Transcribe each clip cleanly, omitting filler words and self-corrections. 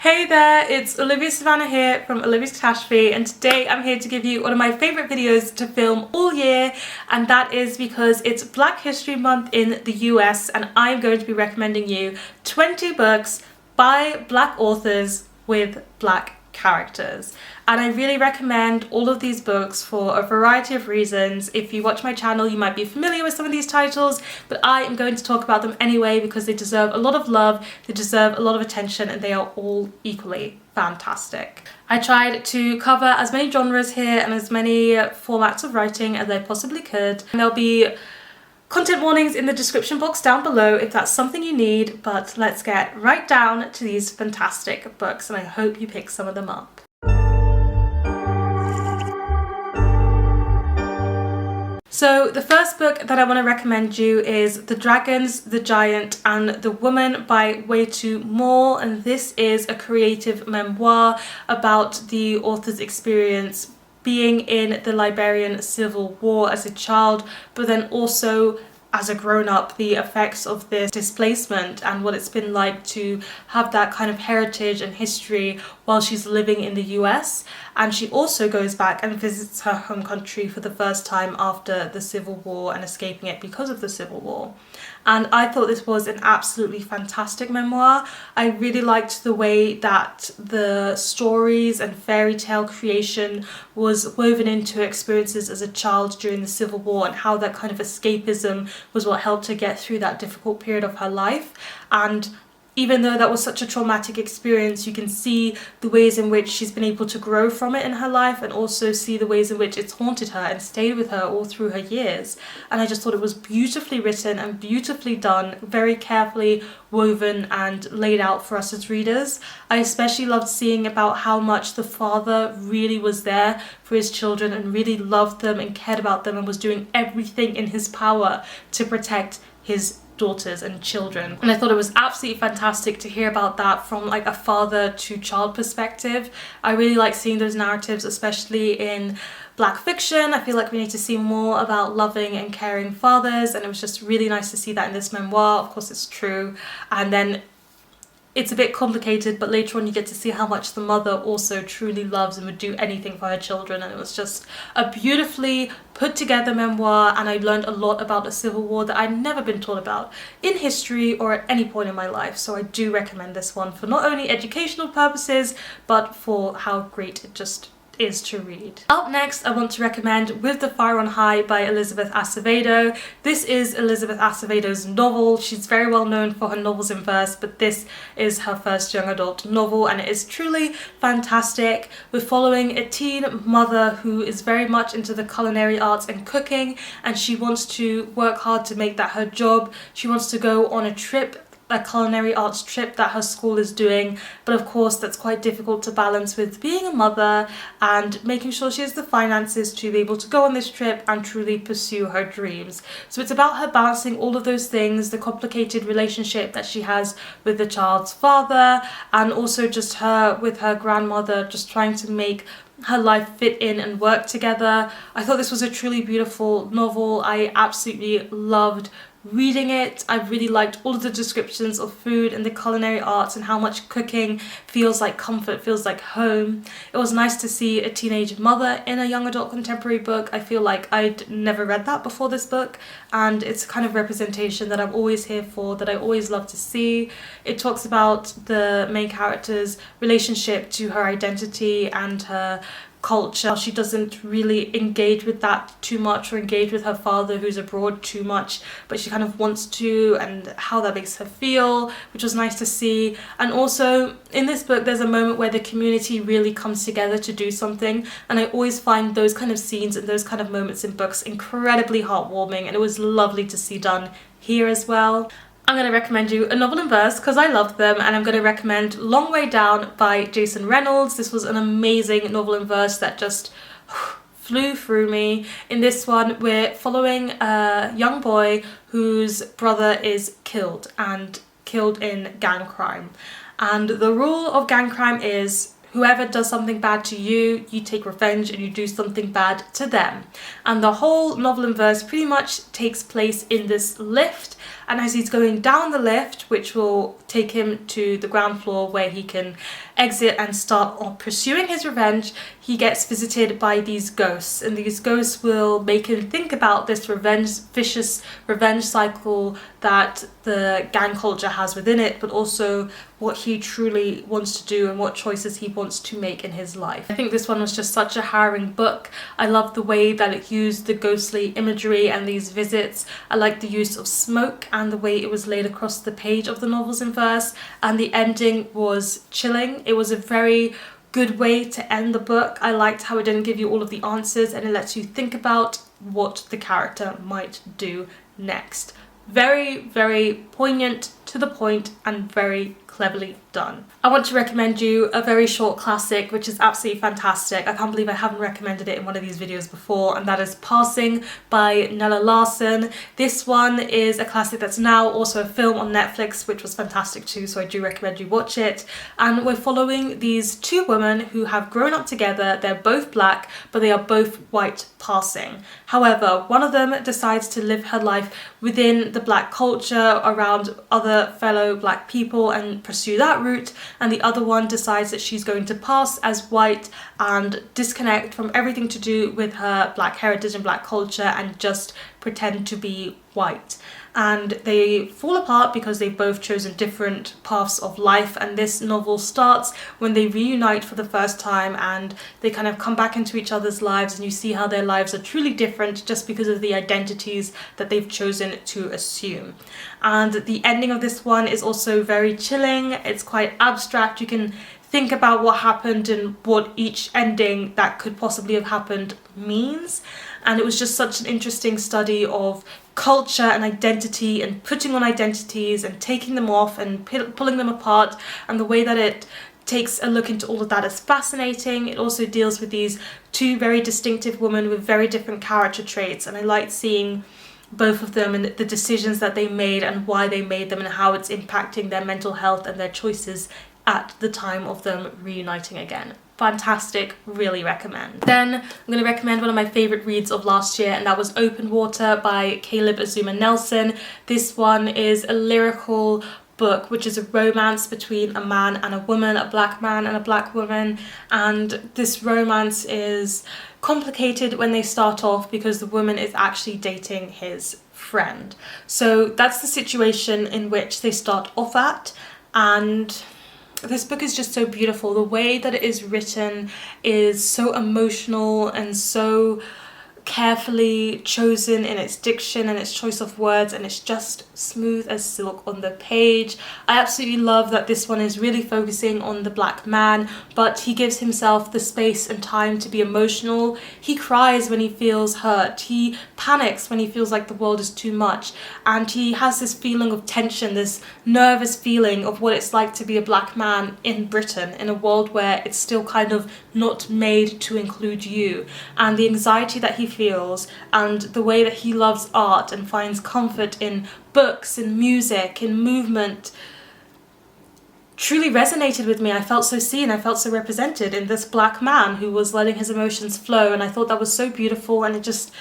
Hey there, it's Olivia Savannah here from Olivia's Catastrophe, and today I'm here to give you one of my favourite videos to film all year, and that is because it's Black History Month in the US and I'm going to be recommending you 20 books by Black authors with Black characters. And I really recommend all of these books for a variety of reasons. If you watch my channel, you might be familiar with some of these titles, but I am going to talk about them anyway because they deserve a lot of love, they deserve a lot of attention, and they are all equally fantastic. I tried to cover as many genres here and as many formats of writing as I possibly could. And there'll be content warnings in the description box down below if that's something you need, but let's get right down to these fantastic books and I hope you pick some of them up. So the first book that I want to recommend you is The Dragons, the Giant and the Woman by Wayetu, and this is a creative memoir about the author's experience being in the Liberian Civil War as a child, but then also as a grown-up, the effects of this displacement and what it's been like to have that kind of heritage and history while she's living in the US. And she also goes back and visits her home country for the first time after the Civil War and escaping it because of the Civil War. And I thought this was an absolutely fantastic memoir. I really liked the way that the stories and fairy tale creation was woven into her experiences as a child during the Civil War and how that kind of escapism was what helped her get through that difficult period of her life. And even though that was such a traumatic experience, you can see the ways in which she's been able to grow from it in her life and also see the ways in which it's haunted her and stayed with her all through her years. And I just thought it was beautifully written and beautifully done, very carefully woven and laid out for us as readers. I especially loved seeing about how much the father really was there for his children and really loved them and cared about them and was doing everything in his power to protect his daughters and children. And I thought it was absolutely fantastic to hear about that from like a father to child perspective. I really like seeing those narratives, especially in Black fiction. I feel like we need to see more about loving and caring fathers, and it was just really nice to see that in this memoir. Of course it's true, and then it's a bit complicated, but later on you get to see how much the mother also truly loves and would do anything for her children, and it was just a beautifully put together memoir, and I learned a lot about the Civil War that I'd never been taught about in history or at any point in my life. So I do recommend this one for not only educational purposes, but for how great it just is to read. Up next, I want to recommend With the Fire on High by Elizabeth Acevedo. This is Elizabeth Acevedo's novel. She's very well known for her novels in verse, but this is her first young adult novel and it is truly fantastic. We're following a teen mother who is very much into the culinary arts and cooking, and she wants to work hard to make that her job. She wants to go on a trip, a culinary arts trip that her school is doing, but of course that's quite difficult to balance with being a mother and making sure she has the finances to be able to go on this trip and truly pursue her dreams. So it's about her balancing all of those things, the complicated relationship that she has with the child's father, and also just her with her grandmother, just trying to make her life fit in and work together. I thought this was a truly beautiful novel. I absolutely loved reading it. I really liked all of the descriptions of food and the culinary arts and how much cooking feels like comfort, feels like home. It was nice to see a teenage mother in a young adult contemporary book. I feel like I'd never read that before this book, and it's a kind of representation that I'm always here for, that I always love to see. It talks about the main character's relationship to her identity and her culture. She doesn't really engage with that too much or engage with her father who's abroad too much, but she kind of wants to, and how that makes her feel, which was nice to see. And also in this book there's a moment where the community really comes together to do something, and I always find those kind of scenes and those kind of moments in books incredibly heartwarming, and it was lovely to see done here as well. I'm going to recommend you a novel in verse because I love them, and I'm going to recommend Long Way Down by Jason Reynolds. This was an amazing novel in verse that just flew through me. In this one we're following a young boy whose brother is killed in gang crime, and the rule of gang crime is whoever does something bad to you, you take revenge and you do something bad to them. And the whole novel and verse pretty much takes place in this lift, and as he's going down the lift, which will take him to the ground floor where he can exit and start on pursuing his revenge, he gets visited by these ghosts, and these ghosts will make him think about this vicious revenge cycle that the gang culture has within it, but also what he truly wants to do and what choices he wants to make in his life. I think this one was just such a harrowing book. I love the way that it used the ghostly imagery and these visits. I like the use of smoke and the way it was laid across the page of the novels in verse, and the ending was chilling. It was a very good way to end the book. I liked how it didn't give you all of the answers and it lets you think about what the character might do next. Very, very poignant, to the point, and very cleverly done. I want to recommend you a very short classic which is absolutely fantastic. I can't believe I haven't recommended it in one of these videos before, and that is Passing by Nella Larsen. This one is a classic that's now also a film on Netflix, which was fantastic too, so I do recommend you watch it. And we're following these two women who have grown up together. They're both black, but they are both white passing. However, one of them decides to live her life within the black culture around other fellow black people and pursue that route, and the other one decides that she's going to pass as white and disconnect from everything to do with her black heritage and black culture and just pretend to be white. And they fall apart because they've both chosen different paths of life, and this novel starts when they reunite for the first time and they kind of come back into each other's lives, and you see how their lives are truly different just because of the identities that they've chosen to assume. And the ending of this one is also very chilling. It's quite abstract. You can think about what happened and what each ending that could possibly have happened means. And it was just such an interesting study of culture and identity and putting on identities and taking them off and pulling them apart, and the way that it takes a look into all of that is fascinating. It also deals with these two very distinctive women with very different character traits, and I liked seeing both of them and the decisions that they made and why they made them and how it's impacting their mental health and their choices at the time of them reuniting again. Fantastic, really recommend. Then I'm going to recommend one of my favourite reads of last year, and that was Open Water by Caleb Azumah Nelson. This one is a lyrical book which is a romance between a man and a woman, a black man and a black woman, and this romance is complicated when they start off because the woman is actually dating his friend. So that's the situation in which they start off at, and this book is just so beautiful. The way that it is written is so emotional and so carefully chosen in its diction and its choice of words, and it's just smooth as silk on the page. I absolutely love that this one is really focusing on the black man, but he gives himself the space and time to be emotional. He cries when he feels hurt, he panics when he feels like the world is too much, and he has this feeling of tension, this nervous feeling of what it's like to be a black man in Britain, in a world where it's still kind of not made to include you, and the anxiety that he feels, and the way that he loves art and finds comfort in books and music and movement truly resonated with me. I felt so seen, I felt so represented in this black man who was letting his emotions flow, and I thought that was so beautiful. And it just,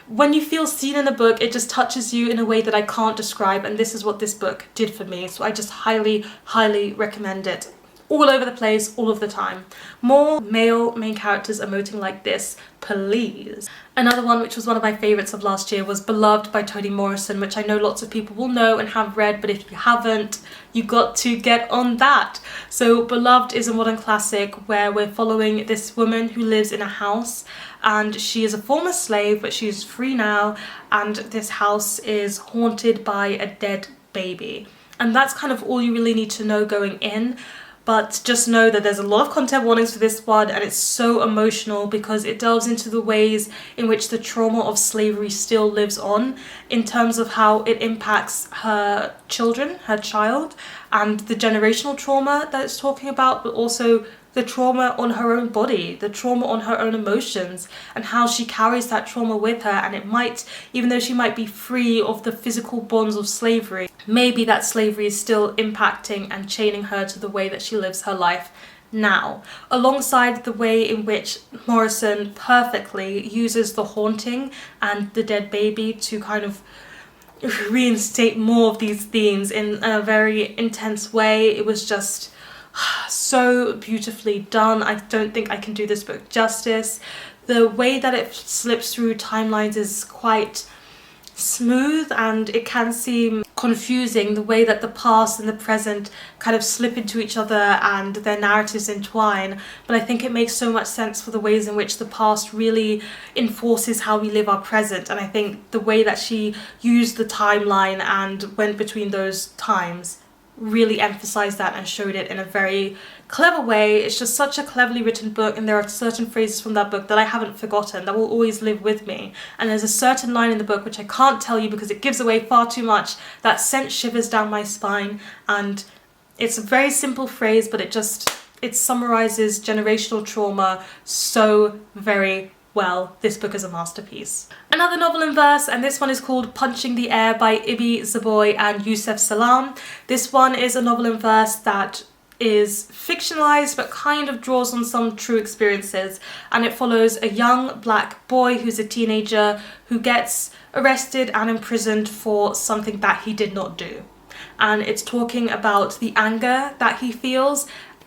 when you feel seen in a book, it just touches you in a way that I can't describe, and this is what this book did for me. So I just highly, highly recommend it. All over the place, all of the time. More male main characters emoting like this, please. Another one which was one of my favourites of last year was Beloved by Toni Morrison, which I know lots of people will know and have read, but if you haven't, you got to get on that. So Beloved is a modern classic where we're following this woman who lives in a house, and she is a former slave, but she's free now, and this house is haunted by a dead baby. And that's kind of all you really need to know going in. But just know that there's a lot of content warnings for this one, and it's so emotional because it delves into the ways in which the trauma of slavery still lives on in terms of how it impacts her children, her child, and the generational trauma that it's talking about, but also the trauma on her own body, the trauma on her own emotions, and how she carries that trauma with her. And it might, even though she might be free of the physical bonds of slavery, maybe that slavery is still impacting and chaining her to the way that she lives her life now, alongside the way in which Morrison perfectly uses the haunting and the dead baby to kind of reinstate more of these themes in a very intense way. It was just so beautifully done. I don't think I can do this book justice. The way that it slips through timelines is quite smooth, and it can seem confusing the way that the past and the present kind of slip into each other and their narratives entwine, but I think it makes so much sense for the ways in which the past really enforces how we live our present. And I think the way that she used the timeline and went between those times really emphasized that and showed it in a very clever way. It's just such a cleverly written book, and there are certain phrases from that book that I haven't forgotten, that will always live with me. And there's a certain line in the book, which I can't tell you because it gives away far too much, that sent shivers down my spine. And it's a very simple phrase, but it summarizes generational trauma so very well. This book is a masterpiece. Another novel in verse, and this one is called Punching the Air by Zoboi and Yusef Salaam. This one is a novel in verse that is fictionalized but kind of draws on some true experiences, and it follows a young black boy who's a teenager who gets arrested and imprisoned for something that he did not do. And it's talking about the anger that he feels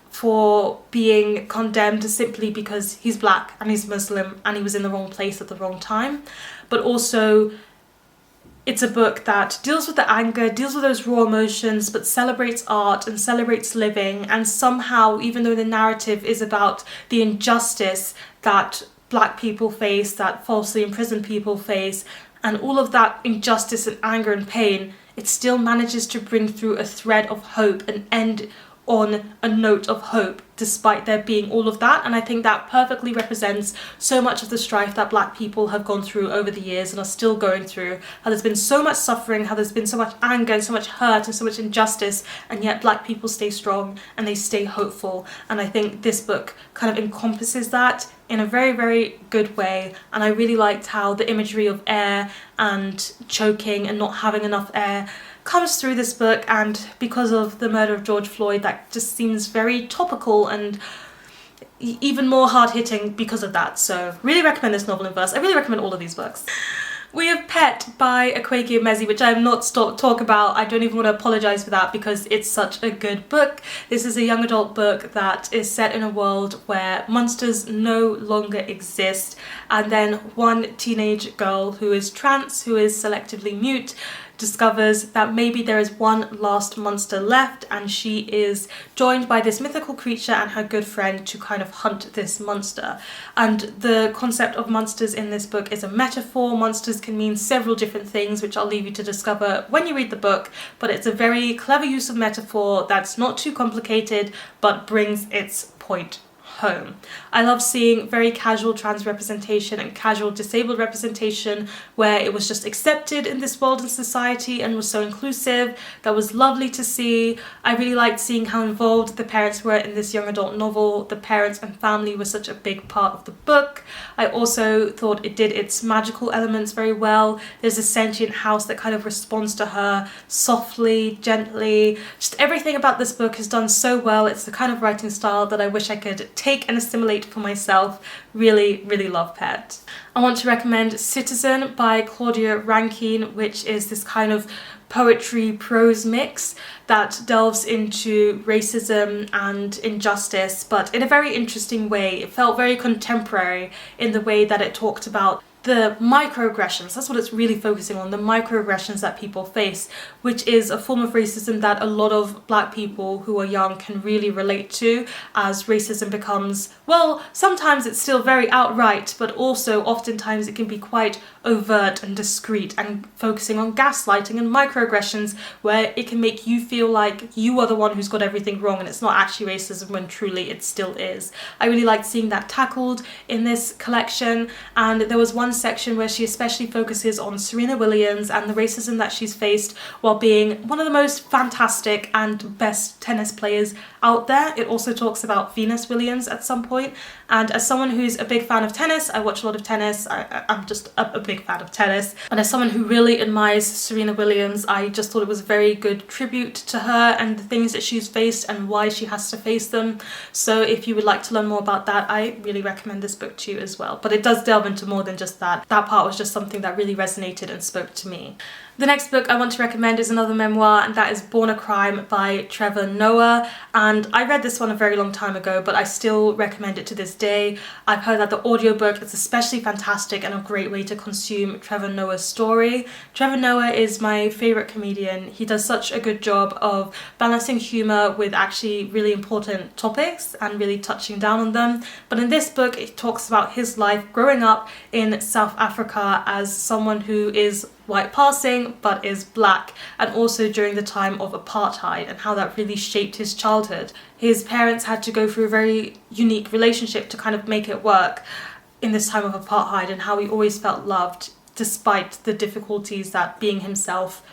for being condemned simply because he's black and he's Muslim and he was in the wrong place at the wrong time. But also, it's a book that deals with the anger, deals with those raw emotions, but celebrates art and celebrates living. And somehow, even though the narrative is about the injustice that black people face, that falsely imprisoned people face, and all of that injustice and anger and pain, it still manages to bring through a thread of hope and end on a note of hope despite there being all of that. And I think that perfectly represents so much of the strife that black people have gone through over the years and are still going through, how there's been so much suffering, how there's been so much anger and so much hurt and so much injustice, and yet black people stay strong and they stay hopeful. And I think this book kind of encompasses that in a very, very good way. And I really liked how the imagery of air and choking and not having enough air comes through this book, and because of the murder of George Floyd, that just seems very topical and even more hard-hitting because of that. So really recommend this novel in verse. I really recommend all of these books. We have Pet by Akwaeke Emezi, which I have not stopped talk about. I don't even want to apologise for that because it's such a good book. This is a young adult book that is set in a world where monsters no longer exist, and then one teenage girl who is trans, who is selectively mute, discovers that maybe there is one last monster left, and she is joined by this mythical creature and her good friend to kind of hunt this monster. And the concept of monsters in this book is a metaphor. Monsters can mean several different things, which I'll leave you to discover when you read the book, but it's a very clever use of metaphor that's not too complicated but brings its point home. I love seeing very casual trans representation and casual disabled representation where it was just accepted in this world and society and was so inclusive. That was lovely to see. I really liked seeing how involved the parents were in this young adult novel. The parents and family were such a big part of the book. I also thought it did its magical elements very well. There's a sentient house that kind of responds to her softly, gently. Just everything about this book is done so well. It's the kind of writing style that I wish I could take and assimilate for myself. Really, really love Pet. I want to recommend Citizen by Claudia Rankine, which is this kind of poetry prose mix that delves into racism and injustice, but in a very interesting way. It felt very contemporary in the way that it talked about the microaggressions. That's what it's really focusing on, the microaggressions that people face, which is a form of racism that a lot of black people who are young can really relate to, as racism becomes, well, sometimes it's still very outright, but also oftentimes it can be quite overt and discreet, and focusing on gaslighting and microaggressions, where it can make you feel like you are the one who's got everything wrong and it's not actually racism when truly it still is. I really liked seeing that tackled in this collection, and there was one section where she especially focuses on Serena Williams and the racism that she's faced while being one of the most fantastic and best tennis players out there. It also talks about Venus Williams at some point, and as someone who's a big fan of tennis, I watch a lot of tennis, I'm just a big fan of tennis, and as someone who really admires Serena Williams, I just thought it was a very good tribute to her and the things that she's faced and why she has to face them. So if you would like to learn more about that, I really recommend this book to you as well. But it does delve into more than just that. That part was just something that really resonated and spoke to me. The next book I want to recommend is another memoir, and that is Born a Crime by Trevor Noah. And I read this one a very long time ago, but I still recommend it to this day. I've heard that the audiobook is especially fantastic and a great way to consume Trevor Noah's story. Trevor Noah is my favourite comedian. He does such a good job of balancing humour with actually really important topics and really touching down on them. But in this book, it talks about his life growing up in South Africa as someone who is white passing but is black, and also during the time of apartheid and how that really shaped his childhood. His parents had to go through a very unique relationship to kind of make it work in this time of apartheid, and how he always felt loved despite the difficulties that being himself,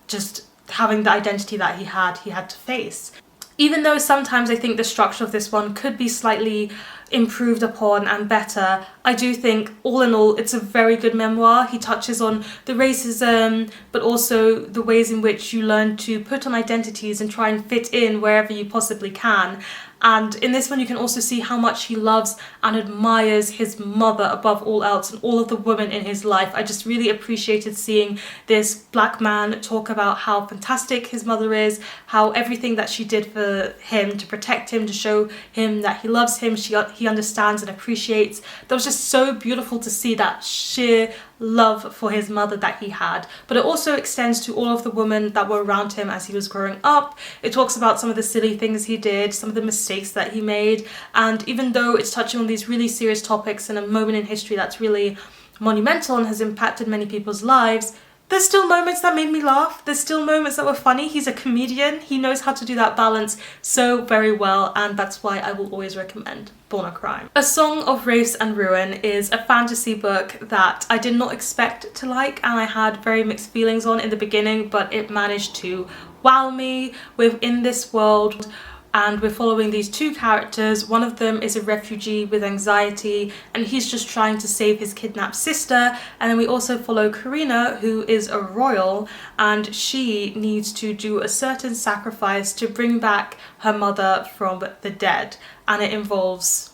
just having the identity that he had to face. Even though sometimes I think the structure of this one could be slightly improved upon and better, I do think all in all it's a very good memoir. He touches on the racism, but also the ways in which you learn to put on identities and try and fit in wherever you possibly can. And in this one you can also see how much he loves and admires his mother above all else and all of the women in his life. I just really appreciated seeing this black man talk about how fantastic his mother is, how everything that she did for him to protect him, to show him that he loves him, he understands and appreciates. That was just so beautiful to see that sheer love for his mother that he had. But it also extends to all of the women that were around him as he was growing up. It talks about some of the silly things he did, some of the mistakes that he made, and even though it's touching on these really serious topics in a moment in history that's really monumental and has impacted many people's lives, there's still moments that made me laugh. There's still moments that were funny. He's a comedian. He knows how to do that balance so very well, and that's why I will always recommend Born a Crime. A Song of Wraiths and Ruin is a fantasy book that I did not expect to like, and I had very mixed feelings on in the beginning, but it managed to wow me within this world. And we're following these two characters. One of them is a refugee with anxiety, and he's just trying to save his kidnapped sister. And then we also follow Karina, who is a royal, and she needs to do a certain sacrifice to bring back her mother from the dead. And it involves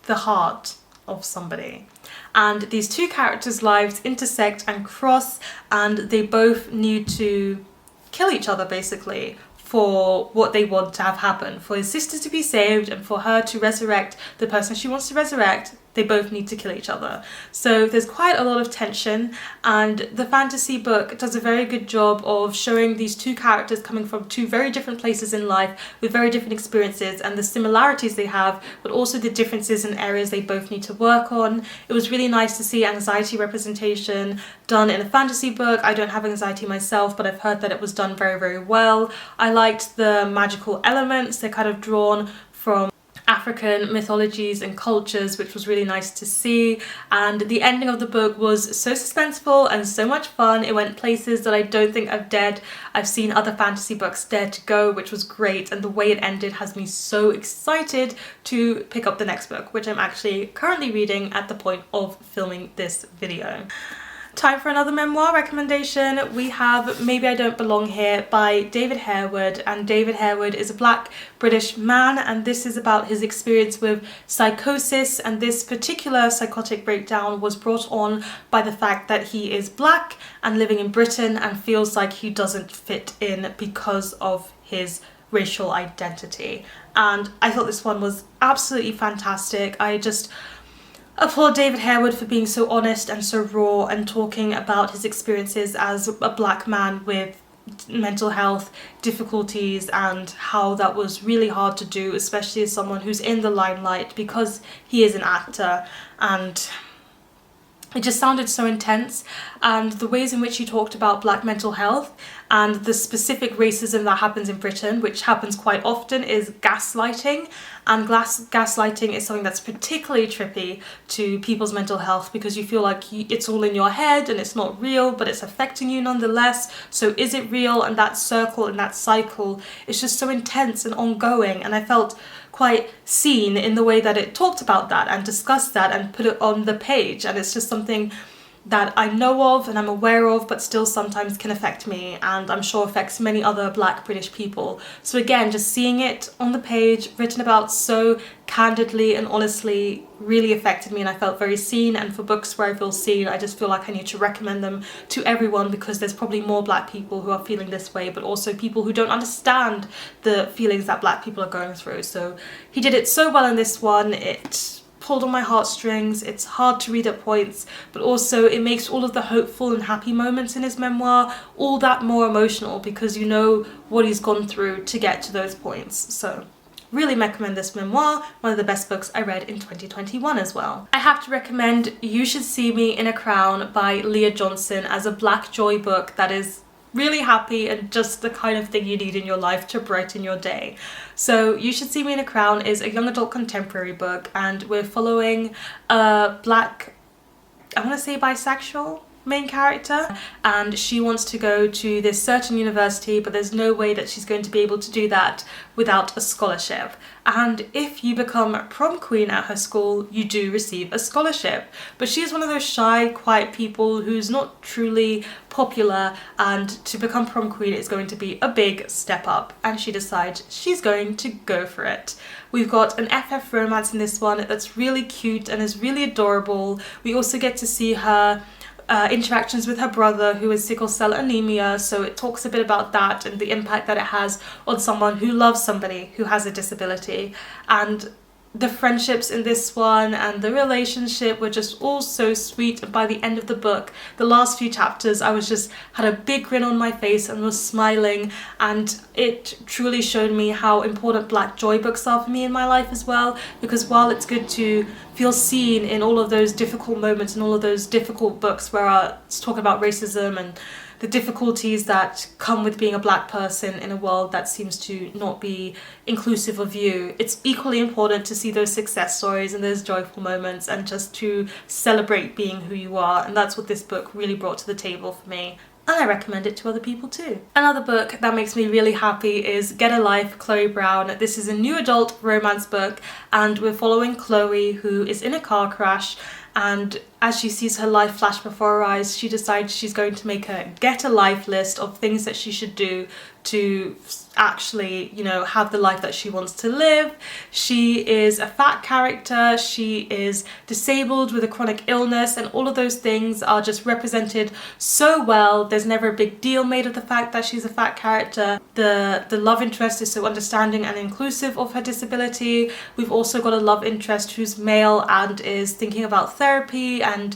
the heart of somebody. And these two characters' lives intersect and cross, and they both need to kill each other basically for what they want to have happen. For his sister to be saved and for her to resurrect the person she wants to resurrect, they both need to kill each other. So there's quite a lot of tension, and the fantasy book does a very good job of showing these two characters coming from two very different places in life with very different experiences, and the similarities they have, but also the differences in areas they both need to work on. It was really nice to see anxiety representation done in a fantasy book. I don't have anxiety myself, but I've heard that it was done very, very well. I liked the magical elements. They're kind of drawn from African mythologies and cultures, which was really nice to see. And the ending of the book was so suspenseful and so much fun. It went places that I don't think I've seen other fantasy books dare to go, which was great. And the way it ended has me so excited to pick up the next book, which I'm actually currently reading at the point of filming this video. Time for another memoir recommendation. We have Maybe I Don't Belong Here by David Harewood, and David Harewood is a black British man, and this is about his experience with psychosis, and this particular psychotic breakdown was brought on by the fact that he is black and living in Britain and feels like he doesn't fit in because of his racial identity. And I thought this one was absolutely fantastic. I just applaud David Harewood for being so honest and so raw and talking about his experiences as a black man with mental health difficulties and how that was really hard to do, especially as someone who's in the limelight because he is an actor. And it just sounded so intense, and the ways in which he talked about black mental health and the specific racism that happens in Britain, which happens quite often, is gaslighting. And gaslighting is something that's particularly trippy to people's mental health, because you feel like it's all in your head and it's not real, but it's affecting you nonetheless. So is it real? And that circle and that cycle is just so intense and ongoing, and I felt quite seen in the way that it talked about that and discussed that and put it on the page. And it's just something that I know of and I'm aware of, but still sometimes can affect me, and I'm sure affects many other black British people. So again, just seeing it on the page written about so candidly and honestly really affected me, and I felt very seen. And for books where I feel seen, I just feel like I need to recommend them to everyone, because there's probably more black people who are feeling this way, but also people who don't understand the feelings that black people are going through. So he did it so well in this one. It pulled on my heartstrings. It's hard to read at points, but also it makes all of the hopeful and happy moments in his memoir all that more emotional, because you know what he's gone through to get to those points. So really recommend this memoir, one of the best books I read in 2021 as well. I have to recommend You Should See Me in a Crown by Leah Johnson as a black joy book that is really happy and just the kind of thing you need in your life to brighten your day. So You Should See Me in a Crown is a young adult contemporary book, and we're following a black, I want to say bisexual main character, and she wants to go to this certain university, but there's no way that she's going to be able to do that without a scholarship. And if you become prom queen at her school, you do receive a scholarship. But she's one of those shy, quiet people who's not truly popular, and to become prom queen is going to be a big step up, and she decides she's going to go for it. We've got an FF romance in this one that's really cute and is really adorable. We also get to see her interactions with her brother, who is sickle cell anemia, so it talks a bit about that and the impact that it has on someone who loves somebody who has a disability. And the friendships in this one and the relationship were just all so sweet. And by the end of the book, the last few chapters, I was just had a big grin on my face and was smiling, and it truly showed me how important black joy books are for me in my life as well. Because while it's good to feel seen in all of those difficult moments and all of those difficult books where I talk about racism and the difficulties that come with being a black person in a world that seems to not be inclusive of you, it's equally important to see those success stories and those joyful moments, and just to celebrate being who you are. And that's what this book really brought to the table for me, and I recommend it to other people too. Another book that makes me really happy is Get a Life, Chloe Brown. This is a new adult romance book, and we're following Chloe, who is in a car crash, and as she sees her life flash before her eyes, she decides she's going to make a get a life list of things that she should do to actually, you know, have the life that she wants to live. She is a fat character, she is disabled with a chronic illness, and all of those things are just represented so well. There's never a big deal made of the fact that she's a fat character. The love interest is so understanding and inclusive of her disability. We've also got a love interest who's male and is thinking about therapy and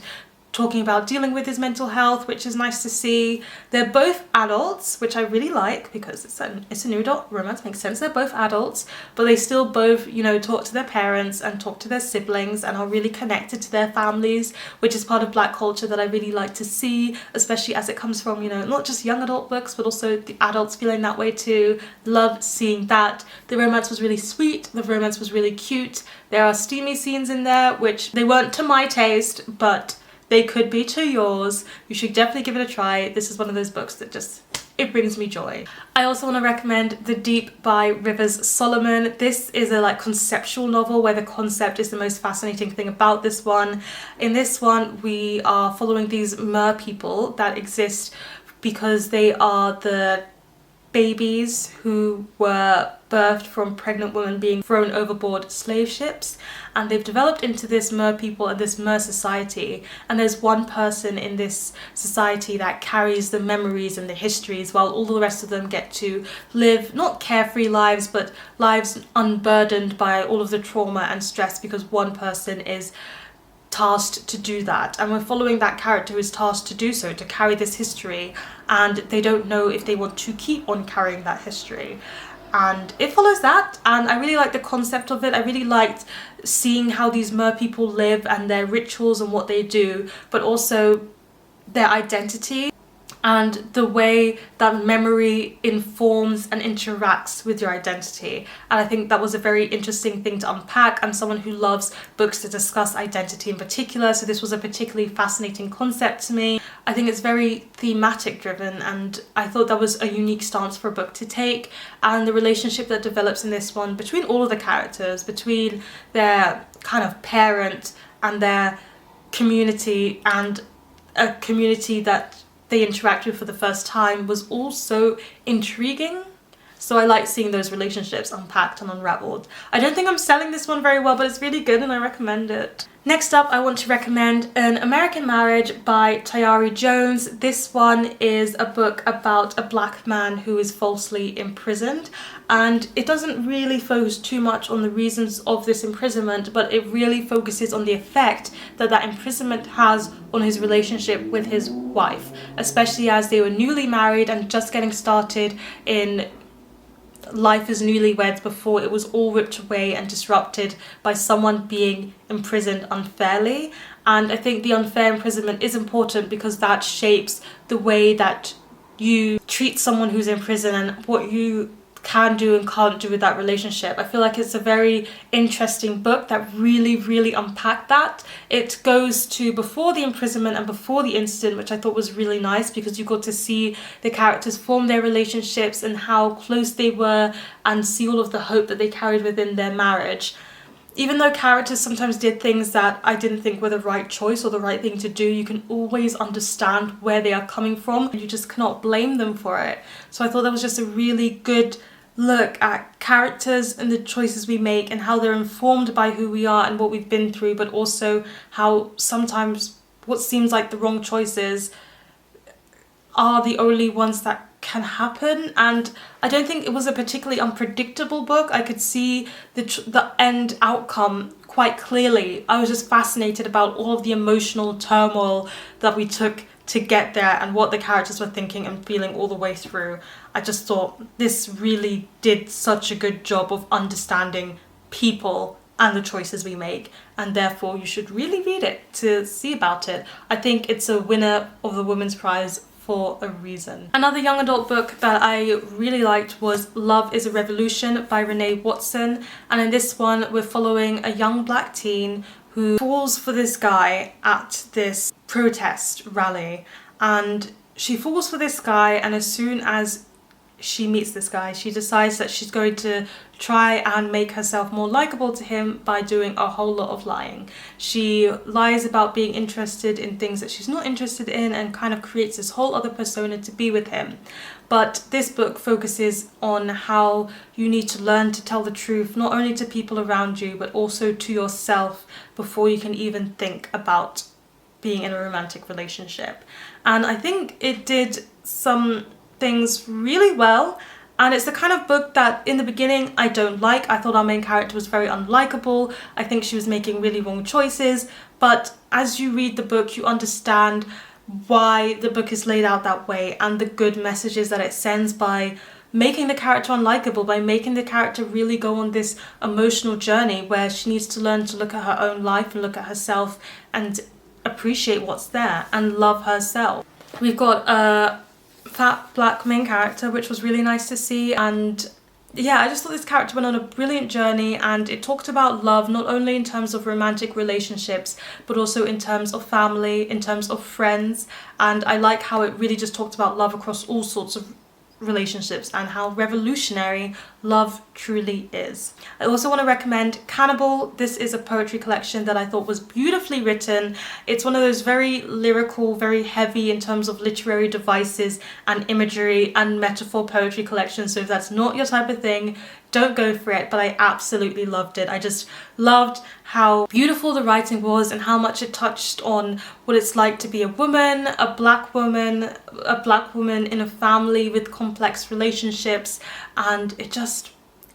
talking about dealing with his mental health, which is nice to see. They're both adults, which I really like, because it's a new adult romance, makes sense. They're both adults, but they still both, you know, talk to their parents and talk to their siblings and are really connected to their families, which is part of black culture that I really like to see, especially as it comes from, you know, not just young adult books, but also the adults feeling that way too. Love seeing that. The romance was really sweet, the romance was really cute. There are steamy scenes in there, which they weren't to my taste, but they could be to yours. You should definitely give it a try. This is one of those books that just, it brings me joy. I also want to recommend The Deep by Rivers Solomon. This is a like conceptual novel where the concept is the most fascinating thing about this one. In this one, we are following these mer people that exist because they are the babies who were birthed from pregnant women being thrown overboard slave ships, and they've developed into this mer people and this mer society. And there's one person in this society that carries the memories and the histories, while all the rest of them get to live not carefree lives, but lives unburdened by all of the trauma and stress, because one person is tasked to do that. And we're following that character who is tasked to do so, to carry this history, and they don't know if they want to keep on carrying that history. and it follows that, and I really liked the concept of it. I really liked seeing how these mer people live and their rituals and what they do, but also their identity and the way that memory informs and interacts with your identity. And I think that was a very interesting thing to unpack. I'm someone who loves books to discuss identity in particular, so this was a particularly fascinating concept to me. I think it's very thematic driven, and I thought that was a unique stance for a book to take. And the relationship that develops in this one between all of the characters, between their kind of parent and their community, and a community that they interact with for the first time, was also intriguing. So I like seeing those relationships unpacked and unraveled. I don't think I'm selling this one very well, but it's really good and I recommend it. Next up, I want to recommend An American Marriage by Tayari Jones. This one is a book about a black man who is falsely imprisoned, and it doesn't really focus too much on the reasons of this imprisonment, but it really focuses on the effect that that imprisonment has on his relationship with his wife, especially as they were newly married and just getting started in life as newlyweds before it was all ripped away and disrupted by someone being imprisoned unfairly. And I think the unfair imprisonment is important because that shapes the way that you treat someone who's in prison and what you can do and can't do with that relationship. I feel like it's a very interesting book that really unpacked that. It goes to before the imprisonment and before the incident, which I thought was really nice because you got to see the characters form their relationships and how close they were, and see all of the hope that they carried within their marriage. Even though characters sometimes did things that I didn't think were the right choice or the right thing to do, you can always understand where they are coming from and you just cannot blame them for it. So I thought that was just a really good look at characters and the choices we make and how they're informed by who we are and what we've been through, but also how sometimes what seems like the wrong choices are the only ones that can happen. And I don't think it was a particularly unpredictable book. I could see the end outcome quite clearly. I was just fascinated about all of the emotional turmoil that we took to get there and what the characters were thinking and feeling all the way through. I just thought this really did such a good job of understanding people and the choices we make, and therefore you should really read it to see about it. I think it's a winner of the Women's Prize for a reason. Another young adult book that I really liked was Love is a Revolution by Renee Watson, and in this one we're following a young black teen who falls for this guy at this protest rally, and she falls for this guy, and as soon as she meets this guy, she decides that she's going to try and make herself more likable to him by doing a whole lot of lying. She lies about being interested in things that she's not interested in and kind of creates this whole other persona to be with him. But this book focuses on how you need to learn to tell the truth, not only to people around you, but also to yourself before you can even think about being in a romantic relationship. And I think it did some things really well, and it's the kind of book that in the beginning I don't like. I thought our main character was very unlikable. I think she was making really wrong choices, but as you read the book you understand why the book is laid out that way and the good messages that it sends by making the character unlikable, by making the character really go on this emotional journey where she needs to learn to look at her own life and look at herself and appreciate what's there and love herself. We've got a fat black main character, which was really nice to see, and yeah, I just thought this character went on a brilliant journey, and it talked about love not only in terms of romantic relationships but also in terms of family, in terms of friends, and I like how it really just talked about love across all sorts of relationships and how revolutionary love truly is. I also want to recommend Cannibal. This is a poetry collection that I thought was beautifully written. It's one of those very lyrical, very heavy in terms of literary devices and imagery and metaphor poetry collections, so if that's not your type of thing, don't go for it, but I absolutely loved it. I just loved how beautiful the writing was and how much it touched on what it's like to be a woman, a black woman in a family with complex relationships, and it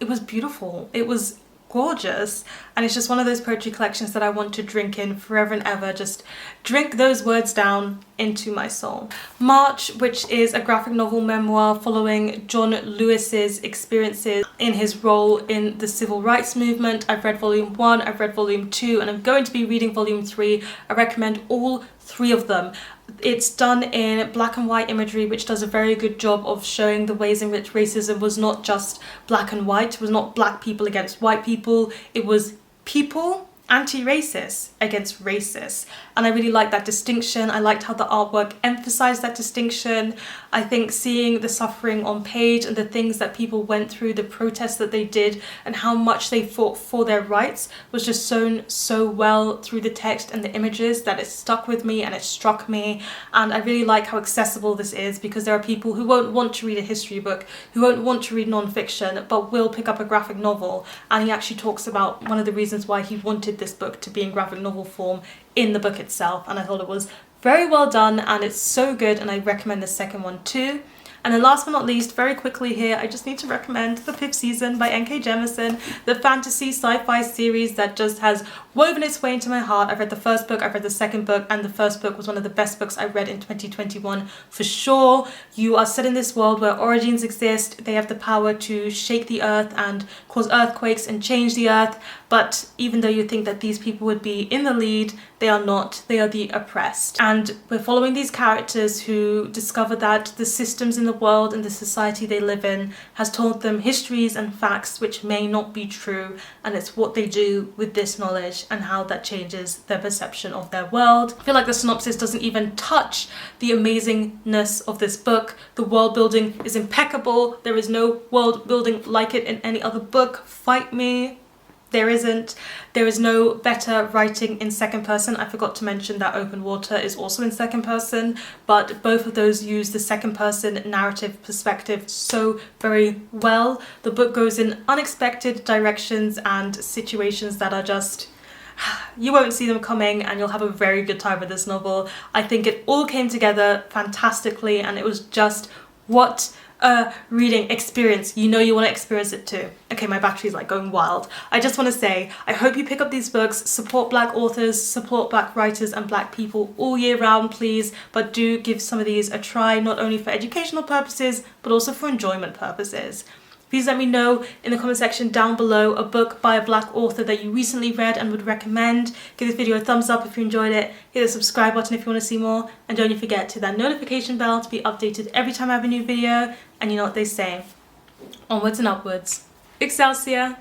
was beautiful. It was gorgeous, and it's just one of those poetry collections that I want to drink in forever and ever, just drink those words down into my soul. March, which is a graphic novel memoir following John Lewis's experiences in his role in the civil rights movement. I've read volume 1, I've read volume 2, and I'm going to be reading volume 3. I recommend all 3 of them. It's done in black and white imagery, which does a very good job of showing the ways in which racism was not just black and white. It was not black people against white people. It was people, anti-racist against racists. And I really liked that distinction. I liked how the artwork emphasized that distinction. I think seeing the suffering on page and the things that people went through, the protests that they did, and how much they fought for their rights was just shown so well through the text and the images that it stuck with me and it struck me. And I really like how accessible this is, because there are people who won't want to read a history book, who won't want to read non-fiction, but will pick up a graphic novel. And he actually talks about one of the reasons why he wanted this book to be in graphic novel form in the book itself, and I thought it was very well done and it's so good, and I recommend the second one too. And then last but not least, very quickly here, I just need to recommend the 5th season by N.K. Jemisin, the fantasy sci-fi series that just has woven its way into my heart. I've read the first book, I've read the second book, and the first book was one of the best books I read in 2021 for sure. You are set in this world where origins exist. They have the power to shake the earth and cause earthquakes and change the earth, but even though you think that these people would be in the lead, they are not. They are the oppressed. And we're following these characters who discover that the systems in the world and the society they live in has told them histories and facts which may not be true, and it's what they do with this knowledge and how that changes their perception of their world. I feel like the synopsis doesn't even touch the amazingness of this book. The world building is impeccable. There is no world building like it in any other book. Fight me. There isn't. There is no better writing in second person. I forgot to mention that Open Water is also in second person, but both of those use the second person narrative perspective so very well. The book goes in unexpected directions and situations that are just, you won't see them coming, and you'll have a very good time with this novel. I think it all came together fantastically, and it was just what a reading experience. You know you want to experience it too. Okay, my battery's like going wild. I just want to say, I hope you pick up these books, support black authors, support black writers and black people all year round, please, but do give some of these a try, not only for educational purposes, but also for enjoyment purposes. Please let me know in the comment section down below a book by a black author that you recently read and would recommend. Give this video a thumbs up if you enjoyed it. Hit the subscribe button if you want to see more. And don't forget to hit that notification bell to be updated every time I have a new video. And you know what they say, onwards and upwards. Excelsior!